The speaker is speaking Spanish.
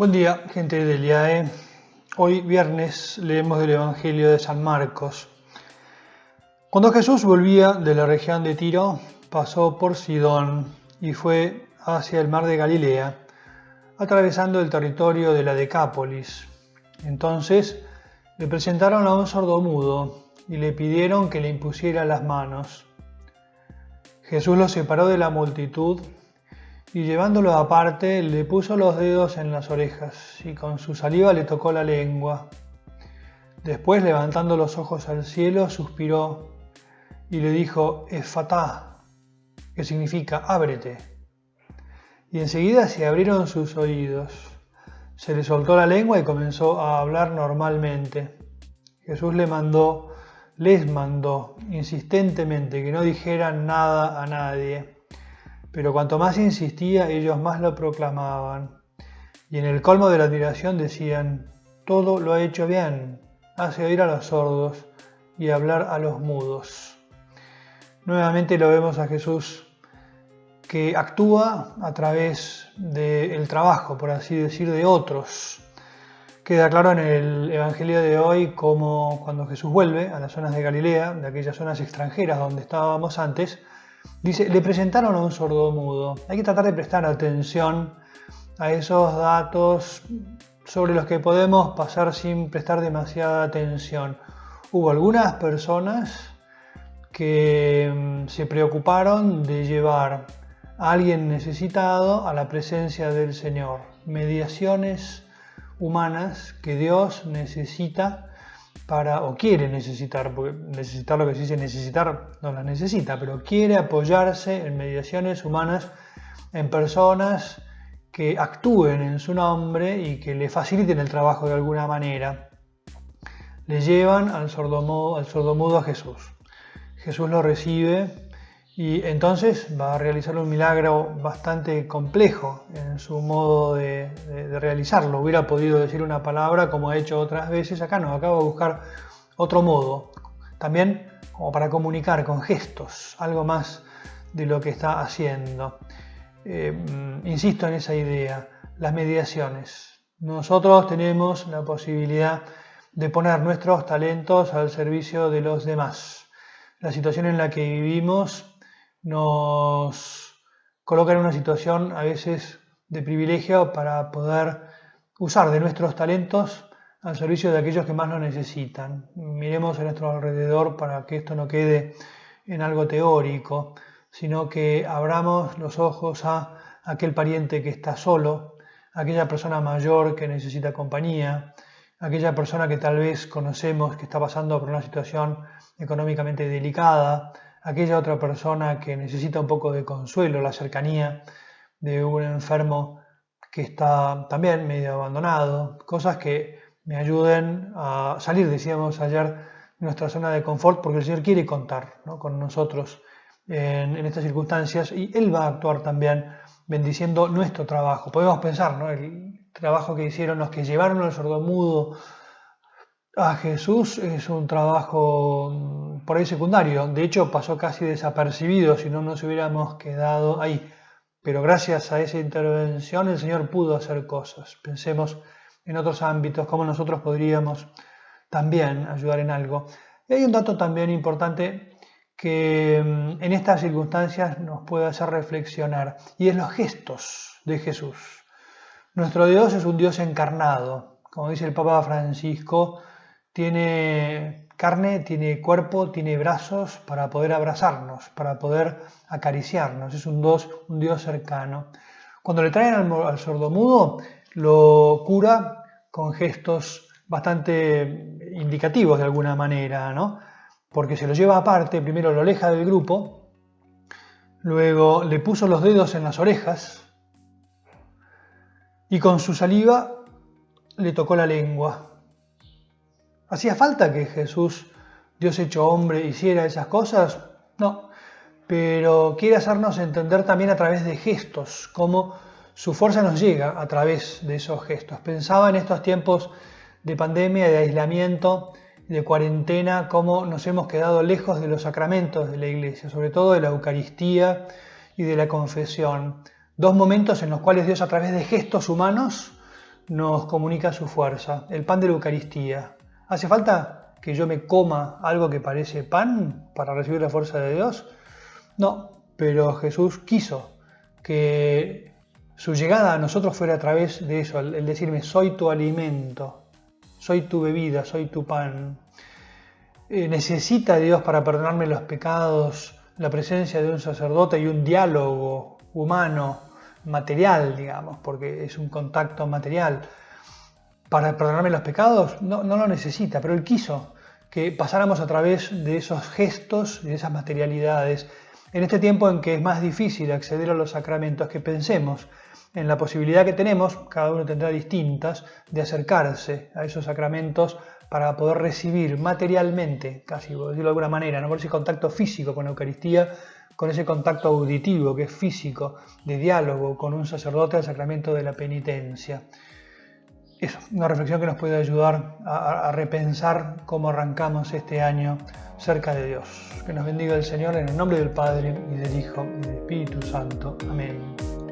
Buen día, gente del IAE. Hoy viernes leemos del Evangelio de San Marcos. Cuando Jesús volvía de la región de Tiro, pasó por Sidón y fue hacia el mar de Galilea, atravesando el territorio de la Decápolis. Entonces le presentaron a un sordomudo y le pidieron que le impusiera las manos. Jesús lo separó de la multitud y llevándolo aparte le puso los dedos en las orejas y con su saliva le tocó la lengua. Después, levantando los ojos al cielo, suspiró y le dijo Efatá, que significa ábrete. Y enseguida se abrieron sus oídos. Se le soltó la lengua y comenzó a hablar normalmente. Jesús les mandó insistentemente que no dijeran nada a nadie. Pero cuanto más insistía, ellos más lo proclamaban. Y en el colmo de la admiración decían, todo lo ha hecho bien, hace oír a los sordos y hablar a los mudos. Nuevamente lo vemos a Jesús que actúa a través del trabajo, por así decir, de otros. Queda claro en el Evangelio de hoy como cuando Jesús vuelve a las zonas de Galilea, de aquellas zonas extranjeras donde estábamos antes, dice, le presentaron a un sordomudo. Hay que tratar de prestar atención a esos datos sobre los que podemos pasar sin prestar demasiada atención. Hubo algunas personas que se preocuparon de llevar a alguien necesitado a la presencia del Señor. Mediaciones humanas que Dios necesita o quiere necesitar, porque necesitar lo que se dice necesitar no las necesita, pero quiere apoyarse en mediaciones humanas, en personas que actúen en su nombre y que le faciliten el trabajo de alguna manera. Le llevan al sordomudo a Jesús. Jesús lo recibe y entonces va a realizar un milagro bastante complejo en su modo de realizarlo. Hubiera podido decir una palabra como ha hecho otras veces, acá no, acaba de buscar otro modo. También como para comunicar con gestos, algo más de lo que está haciendo. Insisto en esa idea, las mediaciones. Nosotros tenemos la posibilidad de poner nuestros talentos al servicio de los demás. La situación en la que vivimos nos coloca en una situación a veces de privilegio para poder usar de nuestros talentos al servicio de aquellos que más lo necesitan. Miremos a nuestro alrededor para que esto no quede en algo teórico, sino que abramos los ojos a aquel pariente que está solo, aquella persona mayor que necesita compañía, aquella persona que tal vez conocemos que está pasando por una situación económicamente delicada, aquella otra persona que necesita un poco de consuelo, la cercanía de un enfermo que está también medio abandonado, cosas que me ayuden a salir, decíamos ayer, de nuestra zona de confort, porque el Señor quiere contar, ¿no?, con nosotros en estas circunstancias y Él va a actuar también bendiciendo nuestro trabajo. Podemos pensar, ¿no?, el trabajo que hicieron los que llevaron al sordomudo a Jesús es un trabajo por ahí secundario, de hecho pasó casi desapercibido si no nos hubiéramos quedado ahí, pero gracias a esa intervención el Señor pudo hacer cosas. Pensemos en otros ámbitos, cómo nosotros podríamos también ayudar en algo. Y hay un dato también importante que en estas circunstancias nos puede hacer reflexionar, y es los gestos de Jesús. Nuestro Dios es un Dios encarnado, como dice el Papa Francisco, tiene carne, tiene cuerpo, tiene brazos para poder abrazarnos, para poder acariciarnos. Es un Dios cercano. Cuando le traen al sordomudo, lo cura con gestos bastante indicativos de alguna manera, ¿no? Porque se lo lleva aparte, primero lo aleja del grupo, luego le puso los dedos en las orejas y con su saliva le tocó la lengua. ¿Hacía falta que Jesús, Dios hecho hombre, hiciera esas cosas? No, pero quiere hacernos entender también a través de gestos, cómo su fuerza nos llega a través de esos gestos. Pensaba en estos tiempos de pandemia, de aislamiento, de cuarentena, cómo nos hemos quedado lejos de los sacramentos de la Iglesia, sobre todo de la Eucaristía y de la confesión. Dos momentos en los cuales Dios, a través de gestos humanos, nos comunica su fuerza, el pan de la Eucaristía. ¿Hace falta que yo me coma algo que parece pan para recibir la fuerza de Dios? No, pero Jesús quiso que su llegada a nosotros fuera a través de eso, el decirme, soy tu alimento, soy tu bebida, soy tu pan. Necesita Dios para perdonarme los pecados la presencia de un sacerdote y un diálogo humano, material, digamos, porque es un contacto material. Para perdonarme los pecados no lo necesita, pero Él quiso que pasáramos a través de esos gestos y de esas materialidades. En este tiempo en que es más difícil acceder a los sacramentos, que pensemos en la posibilidad que tenemos, cada uno tendrá distintas, de acercarse a esos sacramentos para poder recibir materialmente, casi por decirlo de alguna manera, no por ese contacto físico con la Eucaristía, con ese contacto auditivo que es físico, de diálogo con un sacerdote al sacramento de la penitencia. Eso, una reflexión que nos puede ayudar a repensar cómo arrancamos este año cerca de Dios. Que nos bendiga el Señor en el nombre del Padre, y del Hijo, y del Espíritu Santo. Amén.